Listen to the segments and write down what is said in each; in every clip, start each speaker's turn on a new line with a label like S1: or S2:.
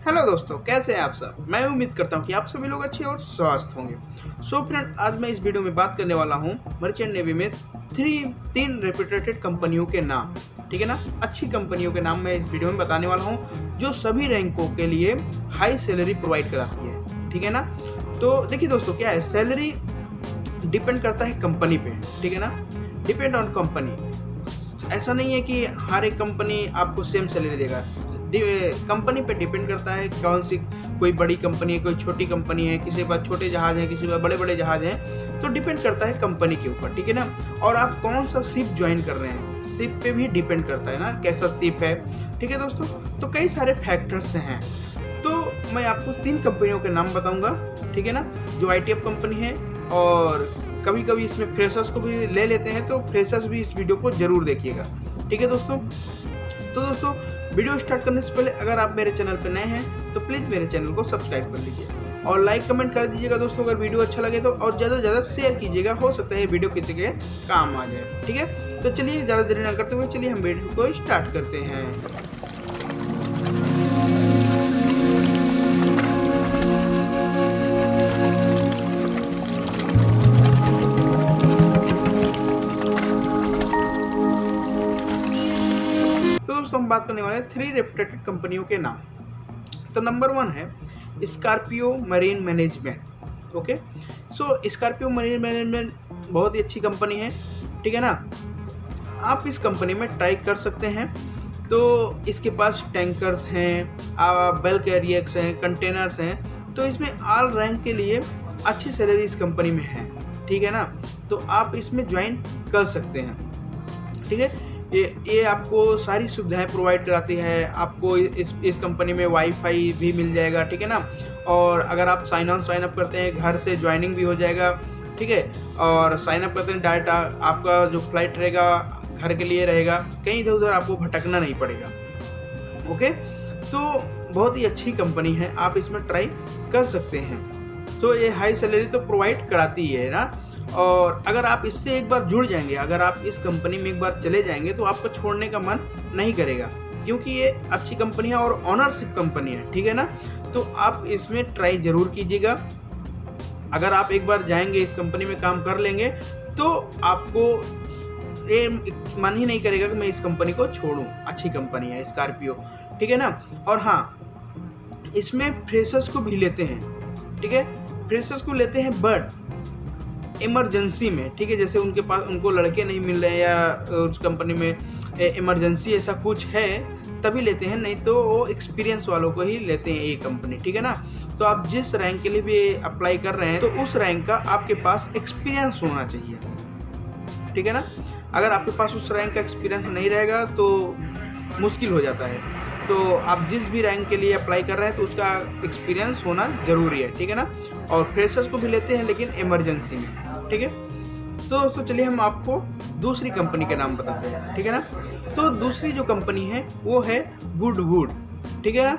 S1: Hello दोस्तों, कैसे हैं आप सब। मैं उम्मीद करता हूं कि आप सभी लोग अच्छे और स्वस्थ होंगे। सो फ्रेंड, आज मैं इस वीडियो में बात करने वाला हूं मर्चेंट नेवी में तीन रेप्यूटेड कंपनियों के नाम। ठीक है ना, अच्छी कंपनियों के नाम मैं इस वीडियो में बताने वाला हूं जो सभी रैंकों के लिए हाई सैलरी प्रोवाइड कराती है। ठीक है ना, तो देखिए दोस्तों, क्या है, सैलरी डिपेंड करता है कंपनी पे। ठीक है ना, डिपेंड ऑन कंपनी। ऐसा नहीं है कि हर एक कंपनी आपको सेम सैलरी देगा। कंपनी पे डिपेंड करता है कौन सी, कोई बड़ी कंपनी है, कोई छोटी कंपनी है, किसी के पास छोटे जहाज हैं, किसी के पास बड़े बड़े जहाज हैं, तो डिपेंड करता है कंपनी के ऊपर। ठीक है ना, और आप कौन सा शिप ज्वाइन कर रहे हैं, शिप पे भी डिपेंड करता है ना, कैसा शिप है। ठीक है दोस्तों, तो कई सारे फैक्टर्स हैं। तो मैं आपको 3 कंपनियों के नाम बताऊंगा। ठीक है ना, जो ITF कंपनी है, और कभी कभी इसमें फ्रेशर्स को भी ले लेते हैं, तो फ्रेशर्स भी इस वीडियो को जरूर देखिएगा। ठीक है दोस्तों, तो दोस्तों वीडियो स्टार्ट करने से पहले अगर आप मेरे चैनल पर नए हैं तो प्लीज़ मेरे चैनल को सब्सक्राइब कर लीजिए और लाइक कमेंट कर दीजिएगा दोस्तों। अगर वीडियो अच्छा लगे तो, और ज़्यादा से ज़्यादा शेयर कीजिएगा, हो सकता है ये वीडियो किसी के काम आ जाए। ठीक है, तो चलिए ज़्यादा देरी ना करते हुए चलिए हम वीडियो को स्टार्ट करते हैं। तो दोस्तों हम बात करने वाले हैं 3 रेप्यूटेड कंपनियों के नाम। तो नंबर 1 है स्कॉर्पियो मरीन मैनेजमेंट। ओके, सो स्कॉर्पियो मरीन मैनेजमेंट बहुत ही अच्छी कंपनी है। ठीक है ना, आप इस कंपनी में ट्राई कर सकते हैं। तो इसके पास टैंकर्स हैं, बल्क कैरियर्स हैं, कंटेनर्स हैं, तो इसमें ऑल रैंक के लिए अच्छी सैलरी इस कंपनी में है। ठीक है ना, तो आप इसमें ज्वाइन कर सकते हैं। ठीक है, ये आपको सारी सुविधाएं प्रोवाइड कराती है। आपको इस कंपनी में वाईफाई भी मिल जाएगा। ठीक है ना, और अगर आप साइन अप करते हैं, घर से ज्वाइनिंग भी हो जाएगा। ठीक है, और साइन अप करते हैं डायरेक्ट आपका जो फ्लाइट रहेगा घर के लिए रहेगा, कहीं इधर उधर आपको भटकना नहीं पड़ेगा। ओके, तो बहुत ही अच्छी कंपनी है, आप इसमें ट्राई कर सकते हैं। तो ये हाई सैलरी तो प्रोवाइड कराती है ना, और अगर आप इससे एक बार जुड़ जाएंगे, अगर आप इस कंपनी में एक बार चले जाएंगे तो आपको छोड़ने का मन नहीं करेगा, क्योंकि ये अच्छी कंपनी है और ऑनरशिप कंपनी है। ठीक है ना, तो आप इसमें ट्राई जरूर कीजिएगा। अगर आप एक बार जाएंगे, इस कंपनी में काम कर लेंगे, तो आपको ये मन ही नहीं करेगा कि मैं इस कंपनी को छोड़ूं। अच्छी कंपनी है स्कॉर्पियो। ठीक है ना, और हाँ, इसमें फ्रेशर्स को भी लेते हैं। ठीक है, फ्रेशर्स को लेते हैं बट इमरजेंसी में। ठीक है, जैसे उनके पास उनको लड़के नहीं मिल रहे हैं या उस कंपनी में इमरजेंसी ऐसा कुछ है, तभी लेते हैं, नहीं तो वो एक्सपीरियंस वालों को ही लेते हैं ये कंपनी। ठीक है ना, तो आप जिस रैंक के लिए भी अप्लाई कर रहे हैं, तो उस रैंक का आपके पास एक्सपीरियंस होना चाहिए। ठीक है ना, अगर आपके पास उस रैंक का एक्सपीरियंस नहीं रहेगा तो मुश्किल हो जाता है। तो आप जिस भी रैंक के लिए अप्लाई कर रहे हैं तो उसका एक्सपीरियंस होना ज़रूरी है। ठीक है ना, और फ्रेशर्स को भी लेते हैं लेकिन इमरजेंसी में। ठीक है, तो दोस्तों चलिए हम आपको दूसरी कंपनी के नाम बताते हैं। ठीक है ना, तो दूसरी जो कंपनी है वो है गुडवुड। ठीक है ना,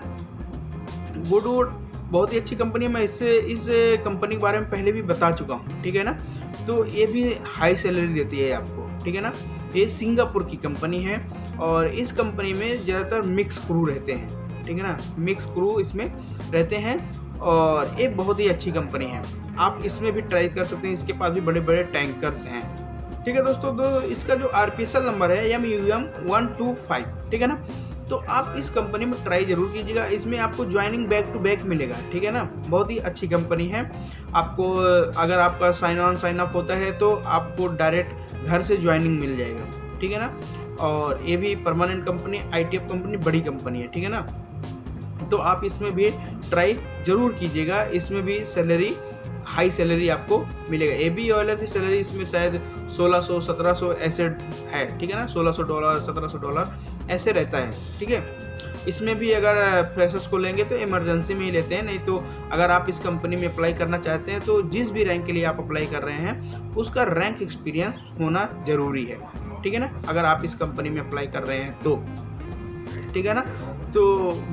S1: गुडवुड बहुत ही अच्छी कंपनी है। मैं इस कंपनी के बारे में पहले भी बता चुका हूँ। ठीक है ना, तो ये भी हाई सैलरी देती है आपको। ठीक है ना, ये सिंगापुर की कंपनी है और इस कंपनी में ज़्यादातर मिक्स क्रू रहते हैं। ठीक है ना, मिक्स क्रू इसमें रहते हैं और ये बहुत ही अच्छी कंपनी है, आप इसमें भी ट्राई कर सकते हैं। इसके पास भी बड़े बड़े टैंकर्स हैं। ठीक है दोस्तों, तो इसका जो RPSL नंबर है MUM 125। ठीक है ना, तो आप इस कंपनी में ट्राई जरूर कीजिएगा। इसमें आपको ज्वाइनिंग बैक टू बैक मिलेगा। ठीक है ना, बहुत ही अच्छी कंपनी है। आपको अगर आपका साइन अप होता है तो आपको डायरेक्ट घर से ज्वाइनिंग मिल जाएगा। ठीक है ना, और ये भी परमानेंट कंपनी, ITF कंपनी बड़ी कंपनी है। ठीक है ना, तो आप इसमें भी ट्राई जरूर कीजिएगा। इसमें भी सैलरी, हाई सैलरी आपको मिलेगा। AB ऑयलर की सैलरी इसमें शायद 1600-1700 ऐसे है। ठीक है ना, $1600 $1700 ऐसे रहता है। ठीक है, इसमें भी अगर फ्रेशर्स को लेंगे तो इमरजेंसी में ही लेते हैं, नहीं तो अगर आप इस कंपनी में अप्लाई करना चाहते हैं तो जिस भी रैंक के लिए आप अप्लाई कर रहे हैं उसका रैंक एक्सपीरियंस होना ज़रूरी है। ठीक है ना, अगर आप इस कंपनी में अप्लाई कर रहे हैं तो। ठीक है ना, तो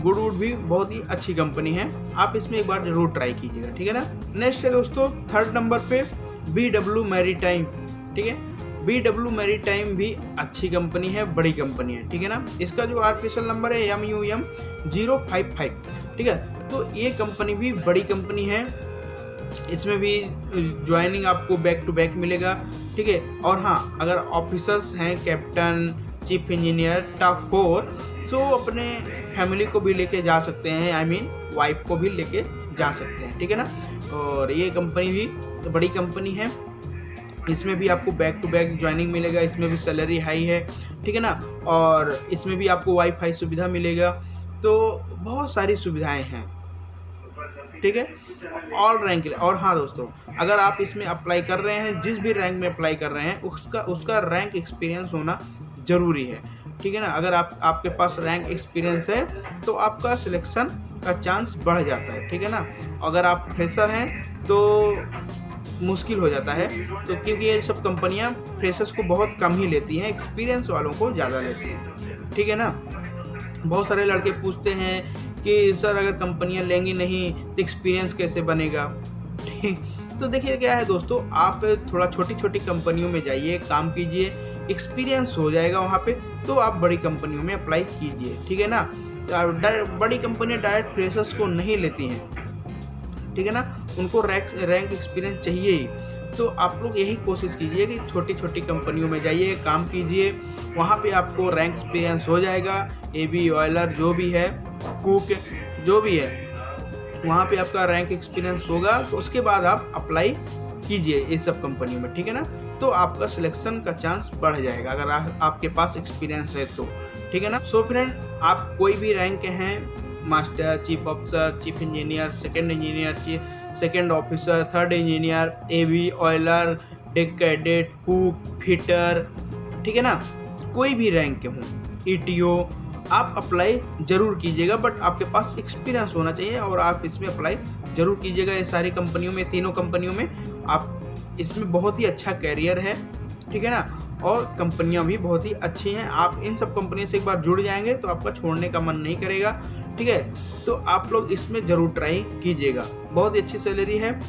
S1: गुडवुड भी बहुत ही अच्छी कंपनी है, आप इसमें एक बार जरूर ट्राई कीजिएगा। ठीक है ना, नेक्स्ट है दोस्तों 3rd नंबर पे BW मैरीटाइम। ठीक है, BW मैरीटाइम भी अच्छी कंपनी है, बड़ी कंपनी है। ठीक है ना, इसका जो RPSL नंबर है MUM 055। ठीक है। तो ये कंपनी भी बड़ी कंपनी है, इसमें भी ज्वाइनिंग आपको बैक टू बैक मिलेगा, ठीक है। और हाँ, अगर ऑफिसर्स हैं कैप्टन, चीफ इंजीनियर, टॉप 4, तो अपने फैमिली को भी लेके जा सकते हैं, आई मीन वाइफ को भी लेके जा सकते हैं, ठीक है ना। और ये कंपनी भी तो बड़ी कंपनी है, इसमें भी आपको बैक टू बैक ज्वाइनिंग मिलेगा, इसमें भी सैलरी हाई है, ठीक है ना। और इसमें भी आपको वाईफाई सुविधा मिलेगा, तो बहुत सारी सुविधाएं हैं, ठीक है, ऑल रैंक के लिए। और हाँ दोस्तों, अगर आप इसमें अप्लाई कर रहे हैं, जिस भी रैंक में अप्लाई कर रहे हैं, उसका रैंक एक्सपीरियंस होना ज़रूरी है, ठीक है ना। अगर आपके पास रैंक एक्सपीरियंस है तो आपका सिलेक्शन का चांस बढ़ जाता है, ठीक है ना। अगर आप फ्रेशर हैं तो मुश्किल हो जाता है, तो क्योंकि ये सब कंपनियां फ्रेशर्स को बहुत कम ही लेती हैं, एक्सपीरियंस वालों को ज़्यादा लेती हैं, ठीक है ना। बहुत सारे लड़के पूछते हैं कि सर अगर कंपनियां लेंगी नहीं तो एक्सपीरियंस कैसे बनेगा, ठीक। तो देखिए क्या है दोस्तों, आप थोड़ा छोटी छोटी कंपनियों में जाइए, काम कीजिए, एक्सपीरियंस हो जाएगा वहाँ पे, तो आप बड़ी कंपनियों में अप्लाई कीजिए, ठीक है ना। बड़ी कंपनियां डायरेक्ट फ्रेशर्स को नहीं लेती हैं, ठीक है ना, उनको रैंक एक्सपीरियंस चाहिए ही। तो आप लोग यही कोशिश कीजिए कि छोटी छोटी कंपनियों में जाइए, काम कीजिए, वहाँ पे आपको रैंक एक्सपीरियंस हो जाएगा। एबी, ऑयलर जो भी है, कुक जो भी है, वहाँ पे आपका रैंक एक्सपीरियंस होगा, तो उसके बाद आप अप्लाई कीजिए इस सब कंपनियों में, ठीक है ना। तो आपका सिलेक्शन का चांस बढ़ जाएगा अगर आपके पास एक्सपीरियंस है तो, ठीक है ना। सो फ्रेंड, आप कोई भी रैंक के हैं, master, chief officer, chief engineer, second engineer, second officer, third engineer, AB, oiler, deck cadet, cook, fitter, ठीक है ना, कोई भी रैंक के हों, ईटीओ, आप अप्लाई ज़रूर कीजिएगा, बट आपके पास एक्सपीरियंस होना चाहिए और आप इसमें अप्लाई ज़रूर कीजिएगा। ये सारी कंपनियों में, तीनों कंपनियों में आप इसमें बहुत ही अच्छा कैरियर है, ठीक है ना, और कंपनियां भी बहुत ही अच्छी हैं। आप इन सब कंपनियों से एक बार जुड़ जाएंगे तो आपका छोड़ने का मन नहीं करेगा, ठीक है। तो आप लोग इसमें ज़रूर ट्राई कीजिएगा, बहुत ही अच्छी सैलरी है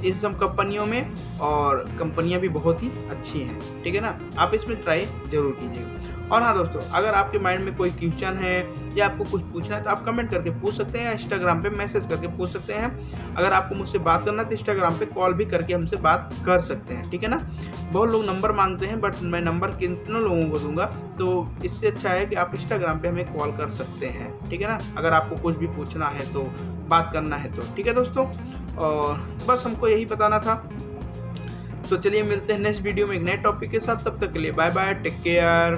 S1: इस सब कंपनियों में, और कंपनियां भी बहुत ही अच्छी हैं, ठीक है ना। आप इसमें ट्राई ज़रूर कीजिएगा। और हाँ दोस्तों, अगर आपके माइंड में कोई क्वेश्चन है या आपको कुछ पूछना है तो आप कमेंट करके पूछ सकते हैं, या इंस्टाग्राम पे मैसेज करके पूछ सकते हैं। अगर आपको मुझसे बात करना है तो इंस्टाग्राम पे कॉल भी करके हमसे बात कर सकते हैं, ठीक है ना। बहुत लोग नंबर मांगते हैं, बट मैं नंबर कितने लोगों को दूंगा, तो इससे अच्छा है कि आप इंस्टाग्राम पे हमें कॉल कर सकते हैं, ठीक है ना। अगर आपको कुछ भी पूछना है तो, बात करना है तो, ठीक है दोस्तों। और बस हमको यही बताना था। तो चलिए मिलते हैं नेक्स्ट वीडियो में एक नए टॉपिक के साथ, तब तक के लिए बाय बाय, टेक केयर।